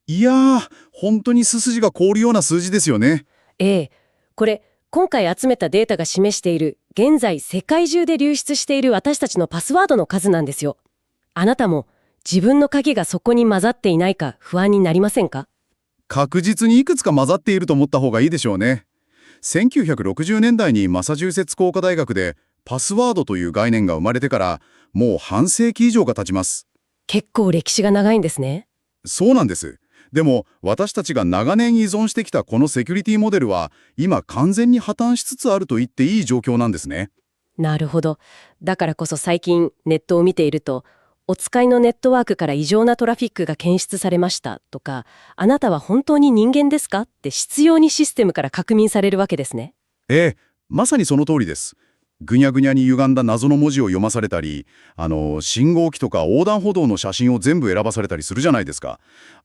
いやー、本当に背筋が凍るような数字ですよね。ええ、これ、今回集めたデータが示している、現在世界中で流出している私たちのパスワードの数なんですよ。あなたも自分の鍵がそこに混ざっていないか不安になりませんか？確実にいくつか混ざっていると思った方がいいでしょうね。1960年代にマサチューセッツ工科大学でパスワードという概念が生まれてからもう半世紀以上が経ちます。結構歴史が長いんですね。そうなんです。でも私たちが長年依存してきたこのセキュリティモデルは今完全に破綻しつつあると言っていい状況なんですね。なるほど。だからこそ最近ネットを見ていると、お使いのネットワークから異常なトラフィックが検出されましたとか、あなたは本当に人間ですかって執拗にシステムから確認されるわけですね。ええ、まさにその通りです。ぐにゃぐにゃに歪んだ謎の文字を読まされたり、信号機とか横断歩道の写真を全部選ばされたりするじゃないですか。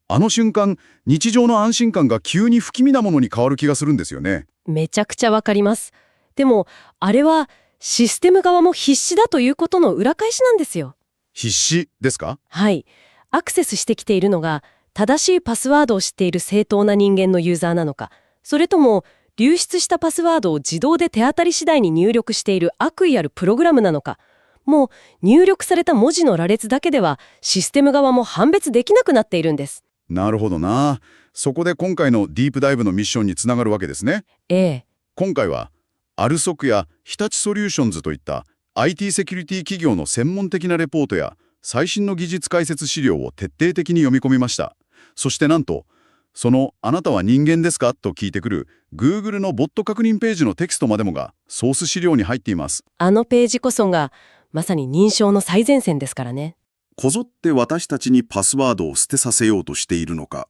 あの瞬間、日常の安心感が急に不気味なものに変わる気がするんですよね。めちゃくちゃわかります。でも、あれはシステム側も必死だということの裏返しなんですよ。必死ですか？はい。アクセスしてきているのが、正しいパスワードを知っている正当な人間のユーザーなのか、それとも、流出したパスワードを自動で手当たり次第に入力している悪意あるプログラムなのか、もう入力された文字の羅列だけではシステム側も判別できなくなっているんです。なるほどな。そこで今回のディープダイブのミッションにつながるわけですね。ええ。今回は、アルソクや日立ソリューションズといった IT セキュリティ企業の専門的なレポートや最新の技術解説資料を徹底的に読み込みました。そしてなんと、あなたは人間ですかと聞いてくる Google のボット確認ページのテキストまでもがソース資料に入っています。あのページこそが、まさに認証の最前線ですからね。こぞって私たちにパスワードを捨てさせようとしているのか。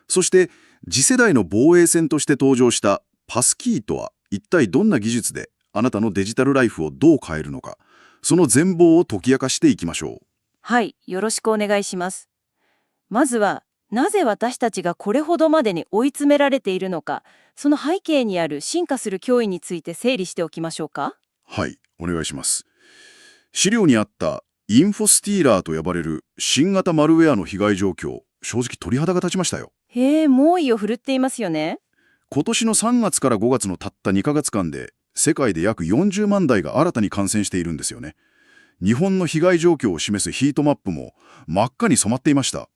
そして次世代の防衛線として登場したパスキーとは一体どんな技術であなたのデジタルライフをどう変えるのか。その全貌を解き明かしていきましょう。はい、よろしくお願いします。まずは、なぜ私たちがこれほどまでに追い詰められているのか、その背景にある進化する脅威について整理しておきましょうか。はい、お願いします。資料にあったインフォスティーラーと呼ばれる新型マルウェアの被害状況、正直鳥肌が立ちましたよ。へえ、猛威を振るっていますよね。今年の3月から5月のたった2ヶ月間で、世界で約40万台が新たに感染しているんですよね。日本の被害状況を示すヒートマップも真っ赤に染まっていました。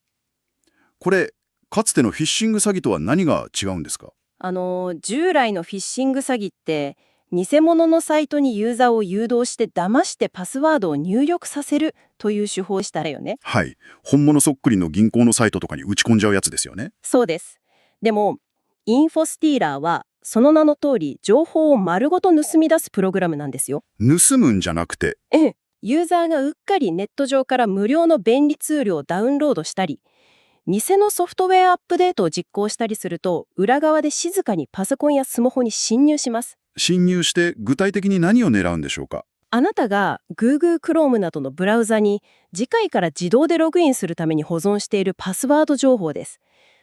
これ、かつてのフィッシング詐欺とは何が違うんですか？従来のフィッシング詐欺って、偽物のサイトにユーザーを誘導して騙してパスワードを入力させるという手法でしたよね。はい。本物そっくりの銀行のサイトとかに打ち込んじゃうやつですよね。そうです。でも、インフォスティーラーは、その名の通り、情報を丸ごと盗み出すプログラムなんですよ。盗むんじゃなくて、ええ。ユーザーがうっかりネット上から無料の便利ツールをダウンロードしたり、偽のソフトウェアアップデートを実行したりすると、裏側で静かにパソコンやスマホに侵入します。侵入して具体的に何を狙うんでしょうか？あなたが Google Chrome などのブラウザに次回から自動でログインするために保存しているパスワード情報です。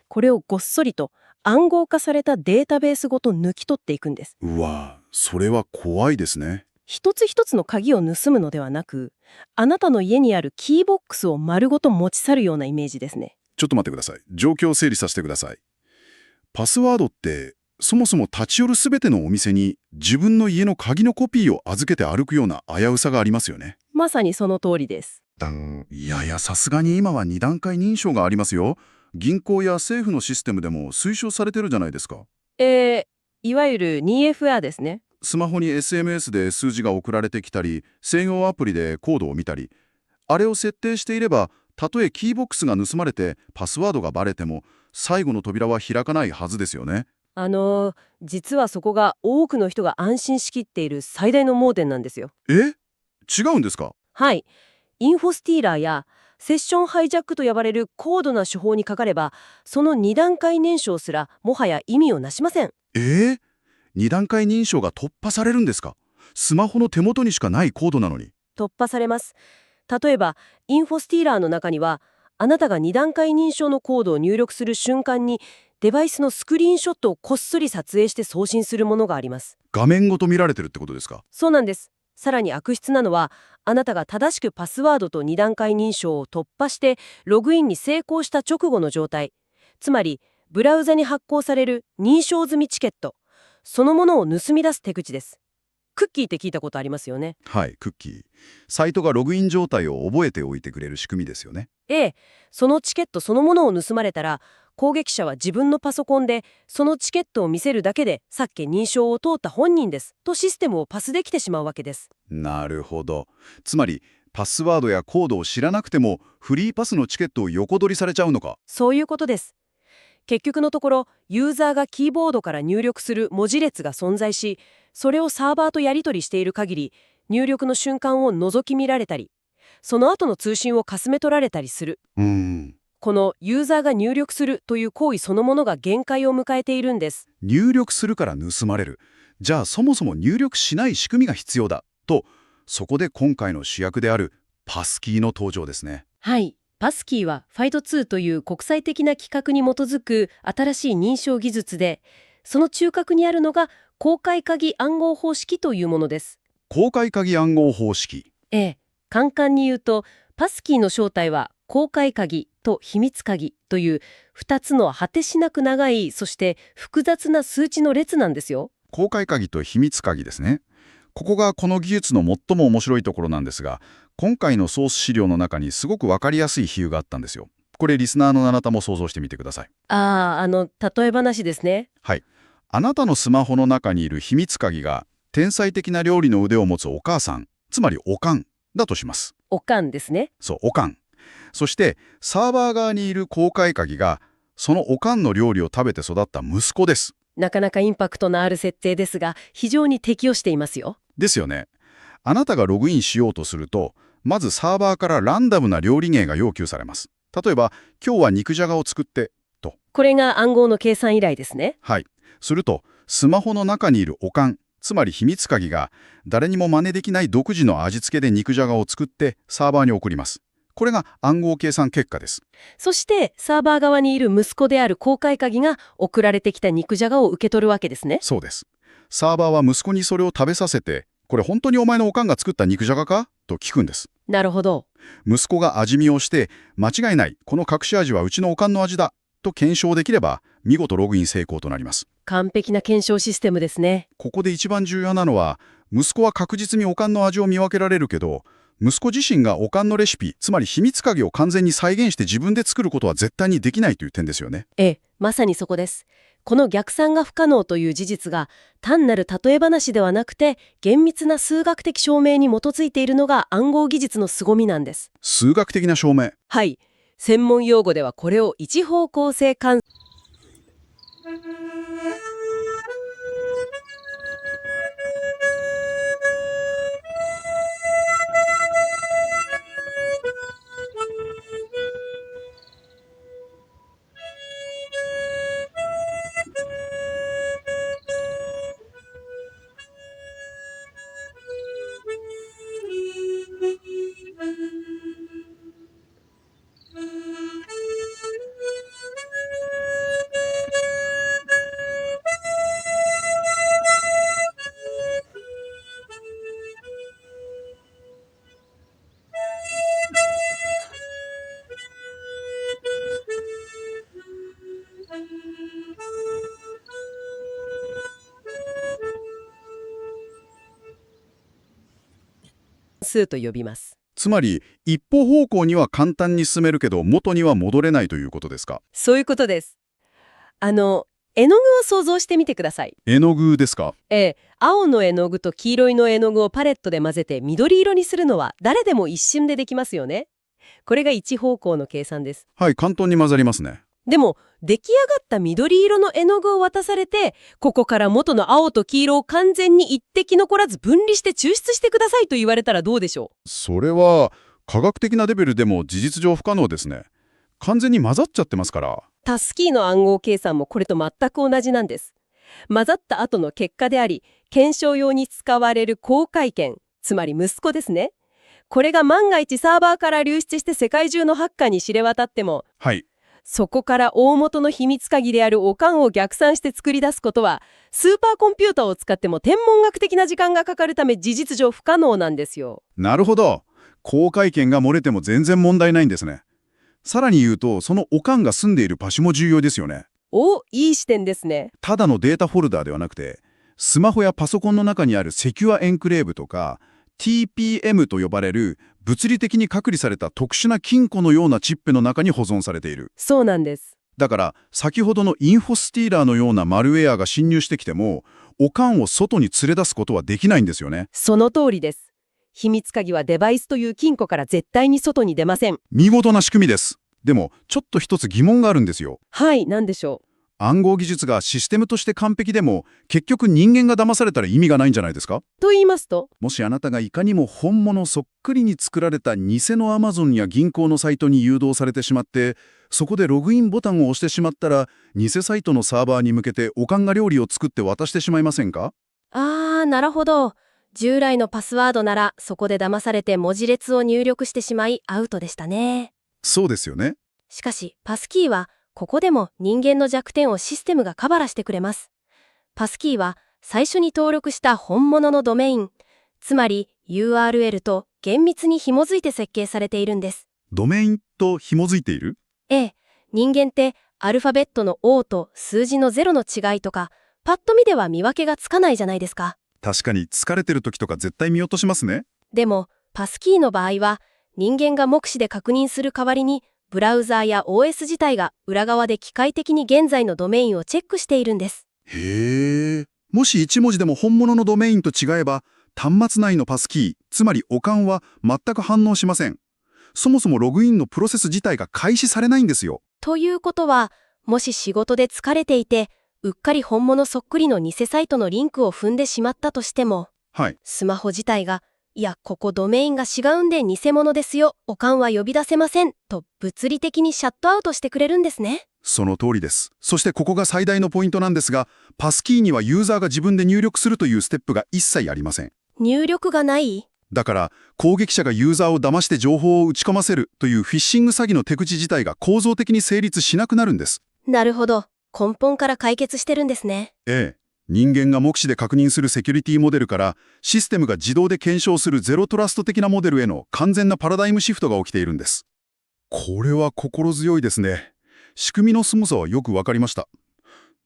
これをごっそりと暗号化されたデータベースごと抜き取っていくんです。うわぁ、それは怖いですね。一つ一つの鍵を盗むのではなく、あなたの家にあるキーボックスを丸ごと持ち去るようなイメージですね。ちょっと待ってください。状況を整理させてください。パスワードって、そもそも立ち寄るすべてのお店に自分の家の鍵のコピーを預けて歩くような危うさがありますよね。まさにその通りです。いやいや、さすがに今は2段階認証がありますよ。銀行や政府のシステムでも推奨されてるじゃないですか。いわゆる 2FA ですね。スマホに SMS で数字が送られてきたり、専用アプリでコードを見たり、あれを設定していれば、たとえキーボックスが盗まれてパスワードがバレても、最後の扉は開かないはずですよね。実はそこが多くの人が安心しきっている最大の盲点なんですよ。違うんですか？はい。インフォスティーラーやセッションハイジャックと呼ばれる高度な手法にかかれば、その2段階認証すらもはや意味をなしません。2段階認証が突破されるんですか？スマホの手元にしかないコードなのに。突破されます。例えば、インフォスティーラーの中には、あなたが2段階認証のコードを入力する瞬間に、デバイスのスクリーンショットをこっそり撮影して送信するものがあります。画面ごと見られてるってことですか？そうなんです。さらに悪質なのは、あなたが正しくパスワードと2段階認証を突破して、ログインに成功した直後の状態。つまりブラウザに発行される認証済みチケットそのものを盗み出す手口です。クッキーって聞いたことありますよね。はい、クッキー。サイトがログイン状態を覚えておいてくれる仕組みですよね。そのチケットそのものを盗まれたら攻撃者は自分のパソコンでそのチケットを見せるだけでさっき認証を通った本人ですとシステムをパスできてしまうわけです。なるほど。つまり、パスワードやコードを知らなくても、フリーパスのチケットを横取りされちゃうのか。そういうことです。結局のところユーザーがキーボードから入力する文字列が存在し、それをサーバーとやり取りしている限り入力の瞬間を覗き見られたり、その後の通信をかすめ取られたりする。このユーザーが入力するという行為そのものが限界を迎えているんです。入力するから盗まれる。じゃあそもそも入力しない仕組みが必要だ。と、そこで今回の主役であるパスキーの登場ですね。はい。パスキーは FIDO2 という国際的な規格に基づく新しい認証技術で、その中核にあるのが公開鍵暗号方式というものです。公開鍵暗号方式。簡単に言うと、パスキーの正体は公開鍵と秘密鍵という2つの果てしなく長い、そして複雑な数値の列なんですよ。公開鍵と秘密鍵ですね。ここがこの技術の最も面白いところなんですが、今回のソース資料の中にすごくわかりやすい比喩があったんですよ。これリスナーのあなたも想像してみてください。例え話ですね。はい。あなたのスマホの中にいる秘密鍵が天才的な料理の腕を持つお母さん、つまりおかんだとします。おかんですね。そう、おかん。そしてサーバー側にいる公開鍵がそのおかんの料理を食べて育った息子です。なかなかインパクトのある設定ですが、非常に適応していますよ。ですよね。あなたがログインしようとすると、まずサーバーからランダムな料理名が要求されます。例えば、今日は肉じゃがを作って、と。これが暗号の計算依頼ですね。はい。すると、スマホの中にいるおかん、つまり秘密鍵が、誰にも真似できない独自の味付けで肉じゃがを作ってサーバーに送ります。これが暗号計算結果です。そしてサーバー側にいる息子である公開鍵が送られてきた肉じゃがを受け取るわけですね。そうです。サーバーは息子にそれを食べさせて、これ本当にお前のおかんが作った肉じゃがかと聞くんです。なるほど。息子が味見をして、間違いない、この隠し味はうちのおかんの味だと検証できれば、見事ログイン成功となります。完璧な検証システムですね。ここで一番重要なのは、息子は確実におかんの味を見分けられるけど、息子自身がおかんのレシピ、つまり秘密鍵を完全に再現して自分で作ることは絶対にできないという点ですよね。まさにそこです。この逆算が不可能という事実が単なる例え話ではなくて厳密な数学的証明に基づいているのが暗号技術の凄みなんです。数学的な証明。はい。専門用語ではこれを一方向性関数と呼びます。つまり、一方方向には簡単に進めるけど、元には戻れないということですか。そういうことです。絵の具を想像してみてください。絵の具ですか。青の絵の具と黄色いの絵の具をパレットで混ぜて緑色にするのは誰でも一瞬でできますよね。これが一方向の計算です。はい、簡単に混ざりますね。でも出来上がった緑色の絵の具を渡されて、ここから元の青と黄色を完全に一滴残らず分離して抽出してくださいと言われたらどうでしょう。それは科学的なレベルでも事実上不可能ですね。完全に混ざっちゃってますから。タスキーの暗号計算もこれと全く同じなんです。混ざった後の結果であり、検証用に使われる公開権、つまり息子ですね。これが万が一サーバーから流出して世界中のハッカーに知れ渡っても、はい。そこから大元の秘密鍵であるオカンを逆算して作り出すことは、スーパーコンピューターを使っても天文学的な時間がかかるため事実上不可能なんですよ。なるほど。公開権が漏れても全然問題ないんですね。さらに言うと、そのおかんが住んでいる場所も重要ですよね。いい視点ですね。ただのデータフォルダーではなくて、スマホやパソコンの中にあるセキュアエンクレーブとか、TPM と呼ばれる物理的に隔離された特殊な金庫のようなチップの中に保存されている。そうなんです。だから、先ほどのインフォスティーラーのようなマルウェアが侵入してきても、おかんを外に連れ出すことはできないんですよね。その通りです。秘密鍵はデバイスという金庫から絶対に外に出ません。見事な仕組みです。でも、ちょっと一つ疑問があるんですよ。はい、なんでしょう。暗号技術がシステムとして完璧でも、結局人間が騙されたら意味がないんじゃないですか？と言いますと、もしあなたがいかにも本物そっくりに作られた偽のアマゾンや銀行のサイトに誘導されてしまって、そこでログインボタンを押してしまったら、偽サイトのサーバーに向けておかんが料理を作って渡してしまいませんか？なるほど。従来のパスワードならそこで騙されて文字列を入力してしまいアウトでしたね。そうですよね。しかし、パスキーはここでも人間の弱点をシステムがカバーしてくれます。パスキーは最初に登録した本物のドメイン、つまり URL と厳密に紐づいて設計されているんです。ドメインと紐づいている？ええ、人間ってアルファベットの O と数字の0の違いとか、パッと見では見分けがつかないじゃないですか。確かに疲れてる時とか絶対見落としますね。でも、パスキーの場合は、人間が目視で確認する代わりに、ブラウザーや OS 自体が裏側で機械的に現在のドメインをチェックしているんです。へえ。もし1文字でも本物のドメインと違えば、端末内のパスキー、つまりおかんは全く反応しません。そもそもログインのプロセス自体が開始されないんですよ。ということは、もし仕事で疲れていて、うっかり本物そっくりの偽サイトのリンクを踏んでしまったとしても、はい。スマホ自体が、いや、ここドメインが違うんで偽物ですよ、おかんは呼び出せません、と物理的にシャットアウトしてくれるんですね。その通りです。そしてここが最大のポイントなんですが、パスキーにはユーザーが自分で入力するというステップが一切ありません。入力がない？だから、攻撃者がユーザーを騙して情報を打ち込ませるというフィッシング詐欺の手口自体が構造的に成立しなくなるんです。なるほど。根本から解決してるんですね。ええ。人間が目視で確認するセキュリティモデルから、システムが自動で検証するゼロトラスト的なモデルへの完全なパラダイムシフトが起きているんです。これは心強いですね。仕組みの凄さはよくわかりました。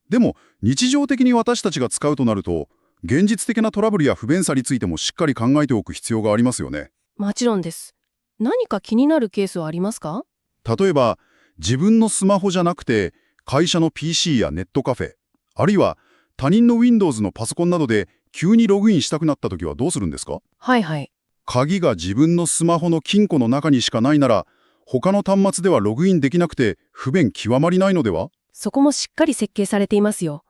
でも、日常的に私たちが使うとなると、現実的なトラブルや不便さについてもしっかり考えておく必要がありますよね。もちろんです。何か気になるケースはありますか？例えば、自分のスマホじゃなくて、会社の PC やネットカフェ、あるいは他人の Windows のパソコンなどで急にログインしたくなったときはどうするんですか？はいはい。鍵が自分のスマホの金庫の中にしかないなら、他の端末ではログインできなくて不便極まりないのでは？そこもしっかり設計されていますよ。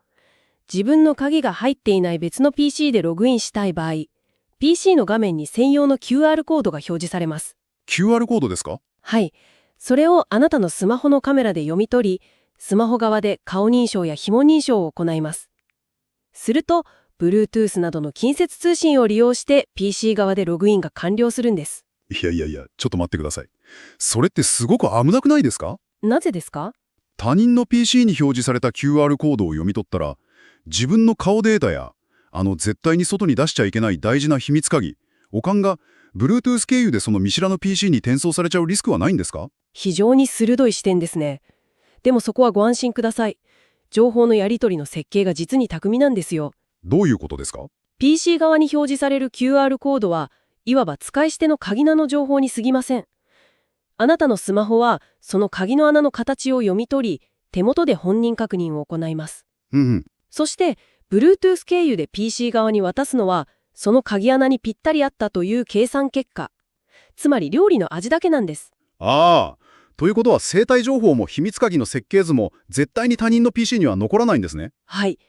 自分の鍵が入っていない別の PC でログインしたい場合、PC の画面に専用の QR コードが表示されます。QR コードですか？はい。それをあなたのスマホのカメラで読み取り、スマホ側で顔認証や指紋認証を行います。すると、Bluetooth などの近接通信を利用して PC 側でログインが完了するんです。いやいやいや、ちょっと待ってください。それってすごく危なくないですか？なぜですか？他人の PC に表示された QR コードを読み取ったら、自分の顔データや、絶対に外に出しちゃいけない大事な秘密鍵、おかんが Bluetooth 経由でその見知らぬ PC に転送されちゃうリスクはないんですか？非常に鋭い視点ですね。でもそこはご安心ください。情報のやり取りの設計が実に巧みなんですよ。どういうことですか？ PC 側に表示される QR コードはいわば使い捨ての鍵穴の情報に過ぎません。あなたのスマホはその鍵の穴の形を読み取り、手元で本人確認を行います。うんうん。そして、Bluetooth 経由で PC 側に渡すのは、その鍵穴にぴったりあったという計算結果。つまり料理の味だけなんです。ああ、ということは生体情報も秘密鍵の設計図も絶対に他人の PC には残らないんですね。はい。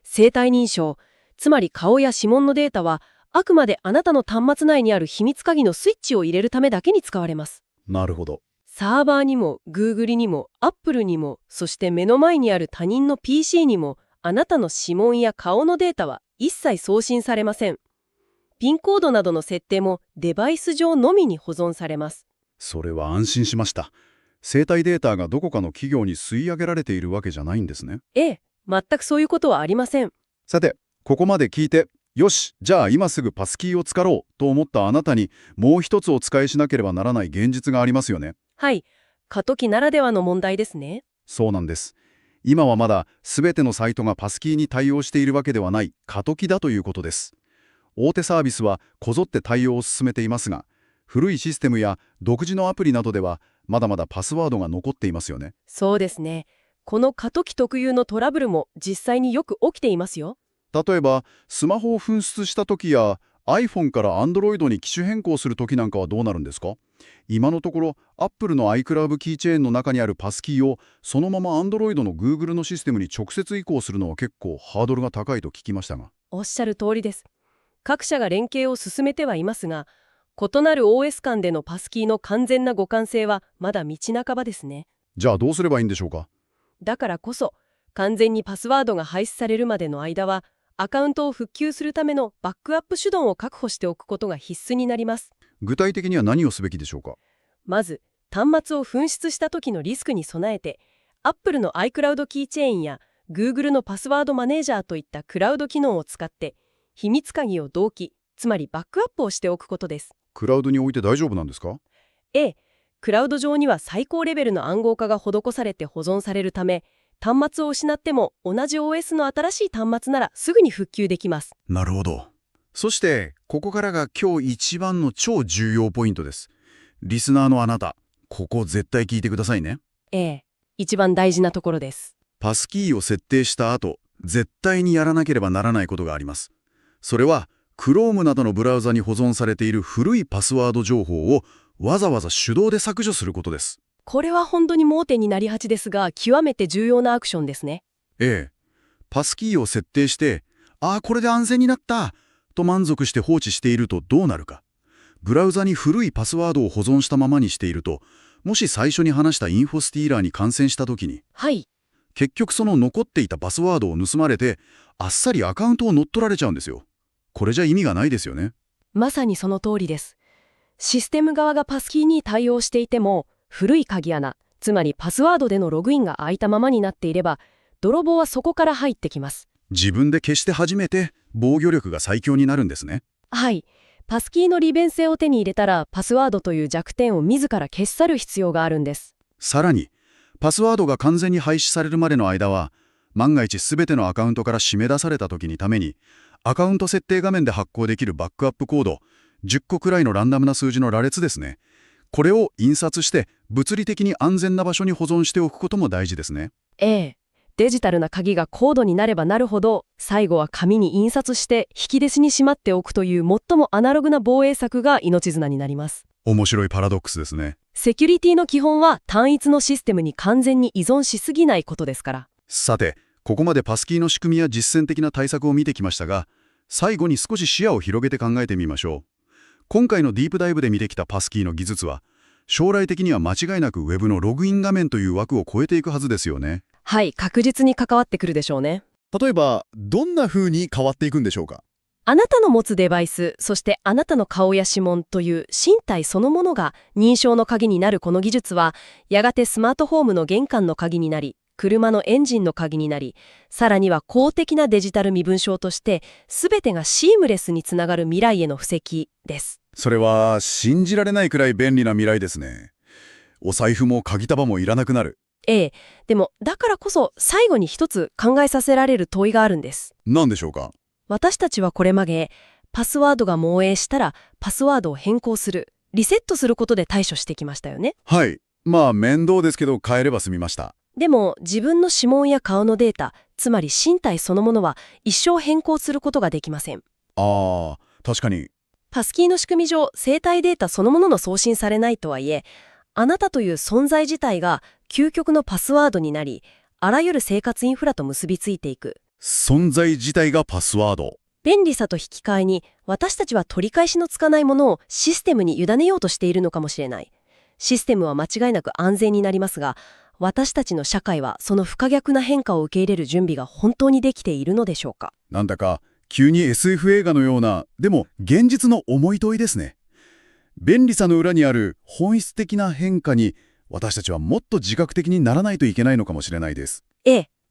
生体認証、つまり顔や指紋のデータは、あくまであなたの端末内にある秘密鍵のスイッチを入れるためだけに使われます。なるほど。サーバーにも、Google にも、Apple にも、そして目の前にある他人の PC にも、あなたの指紋や顔のデータは一切送信されません。ピンコードなどの設定もデバイス上のみに保存されます。それは安心しました。生体データがどこかの企業に吸い上げられているわけじゃないんですね。ええ、全くそういうことはありません。さて、ここまで聞いて、よし、じゃあ今すぐパスキーを使ろうと思ったあなたに、もう一つお伝えしなければならない現実がありますよね。はい。過渡期ならではの問題ですね。そうなんです。今はまだ全てのサイトがパスキーに対応しているわけではない過渡期だということです。大手サービスはこぞって対応を進めていますが、古いシステムや独自のアプリなどではまだまだパスワードが残っていますよね。そうですね。この過渡期特有のトラブルも実際によく起きていますよ。例えば、スマホを紛失した時や iPhone から Android に機種変更する時なんかはどうなるんですか？今のところ Apple の iCloud キーチェーンの中にあるパスキーをそのまま Android の Google のシステムに直接移行するのは結構ハードルが高いと聞きましたが。おっしゃる通りです。各社が連携を進めてはいますが、異なる OS 間でのパスキーの完全な互換性はまだ道半ばですね。じゃあどうすればいいんでしょうか？だからこそ、完全にパスワードが廃止されるまでの間は、アカウントを復旧するためのバックアップ手段を確保しておくことが必須になります。具体的には何をすべきでしょうか？まず、端末を紛失した時のリスクに備えて、Apple の iCloud キーチェーンや Google のパスワードマネージャーといったクラウド機能を使って、秘密鍵を同期、つまりバックアップをしておくことです。クラウドに置いて大丈夫なんですか？クラウド上には最高レベルの暗号化が施されて保存されるため、端末を失っても同じ OS の新しい端末ならすぐに復旧できます。なるほど。そして、ここからが今日一番の超重要ポイントです。リスナーのあなた、ここ絶対聞いてくださいね。一番大事なところです。パスキーを設定した後、絶対にやらなければならないことがあります。それは、Chrome などのブラウザに保存されている古いパスワード情報をわざわざ手動で削除することです。これは本当に盲点になりがちですが、極めて重要なアクションですね。パスキーを設定して、これで安全になったと満足して放置しているとどうなるか。ブラウザに古いパスワードを保存したままにしていると、もし最初に話したインフォスティーラーに感染した時に、結局その残っていたパスワードを盗まれて、あっさりアカウントを乗っ取られちゃうんですよ。これじゃ意味がないですよね。まさにその通りです。システム側がパスキーに対応していても、古い鍵穴、つまりパスワードでのログインが開いたままになっていれば、泥棒はそこから入ってきます。自分で消して初めて防御力が最強になるんですね。パスキーの利便性を手に入れたら、パスワードという弱点を自ら消し去る必要があるんです。さらに、パスワードが完全に廃止されるまでの間は、万が一全てのアカウントから締め出された時にために、アカウント設定画面で発行できるバックアップコード、10個くらいのランダムな数字の羅列ですね。これを印刷して物理的に安全な場所に保存しておくことも大事ですね。デジタルな鍵が高度になればなるほど、最後は紙に印刷して引き出しにしまっておくという最もアナログな防衛策が命綱になります。面白いパラドックスですね。セキュリティの基本は単一のシステムに完全に依存しすぎないことですから。さて、ここまでパスキーの仕組みや実践的な対策を見てきましたが、最後に少し視野を広げて考えてみましょう。今回のディープダイブで見てきたパスキーの技術は、将来的には間違いなく Web のログイン画面という枠を超えていくはずですよね。確実に関わってくるでしょうね。例えば、どんな風に変わっていくんでしょうか？あなたの持つデバイス、そしてあなたの顔や指紋という身体そのものが認証の鍵になるこの技術は、やがてスマートフォームの玄関の鍵になり、車のエンジンの鍵になり、さらには公的なデジタル身分証として、全てがシームレスにつながる未来への布石です。それは信じられないくらい便利な未来ですね。お財布も鍵束もいらなくなる。でも、だからこそ最後に一つ考えさせられる問いがあるんです。何でしょうか？私たちはこれまで、パスワードが漏洩したら、パスワードを変更する、リセットすることで対処してきましたよね。面倒ですけど変えれば済みました。でも、自分の指紋や顔のデータ、つまり身体そのものは一生変更することができません。確かに。パスキーの仕組み上、生体データそのものの送信されないとはいえ、あなたという存在自体が究極のパスワードになり、あらゆる生活インフラと結びついていく。存在自体がパスワード。便利さと引き換えに、私たちは取り返しのつかないものをシステムに委ねようとしているのかもしれない。システムは間違いなく安全になりますが、私たちの社会はその不可逆な変化を受け入れる準備が本当にできているのでしょうか。なんだか急に SF 映画のような、でも現実の重い問いですね。便利さの裏にある本質的な変化に、私たちはもっと自覚的にならないといけないのかもしれないです。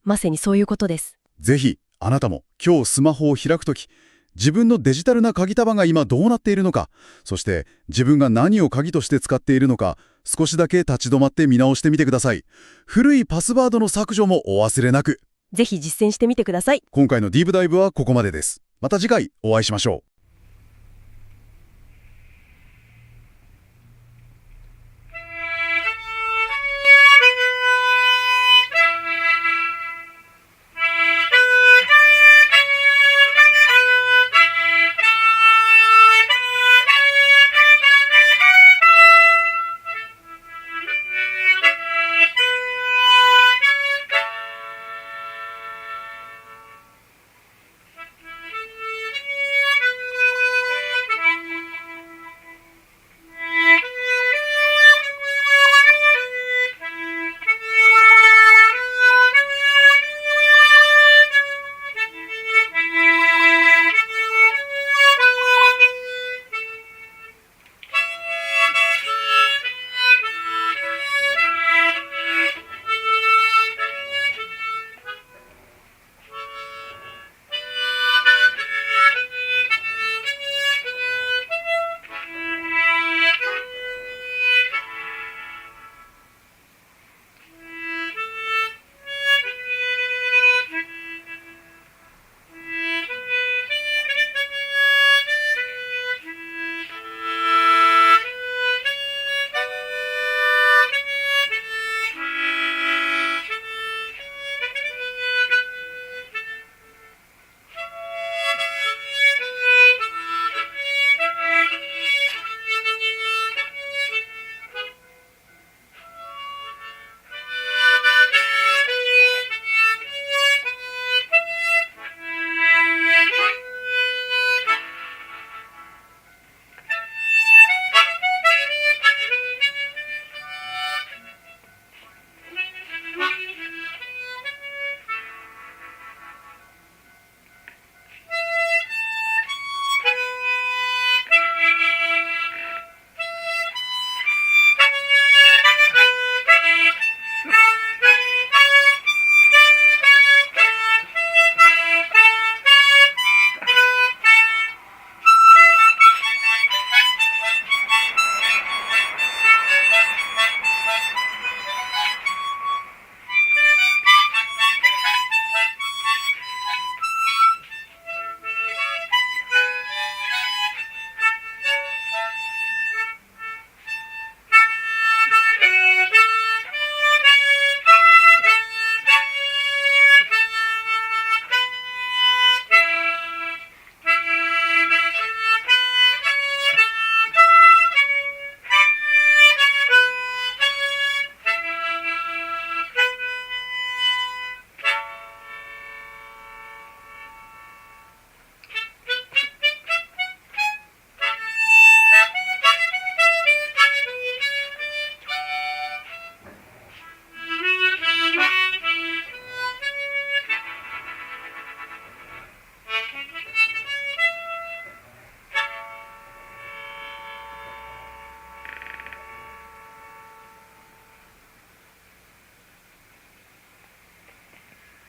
まさにそういうことです。ぜひあなたも今日スマホを開くとき、自分のデジタルな鍵束が今どうなっているのか、そして自分が何を鍵として使っているのか、少しだけ立ち止まって見直してみてください。古いパスワードの削除もお忘れなく。ぜひ実践してみてください。今回のディープダイブはここまでです。また次回お会いしましょう。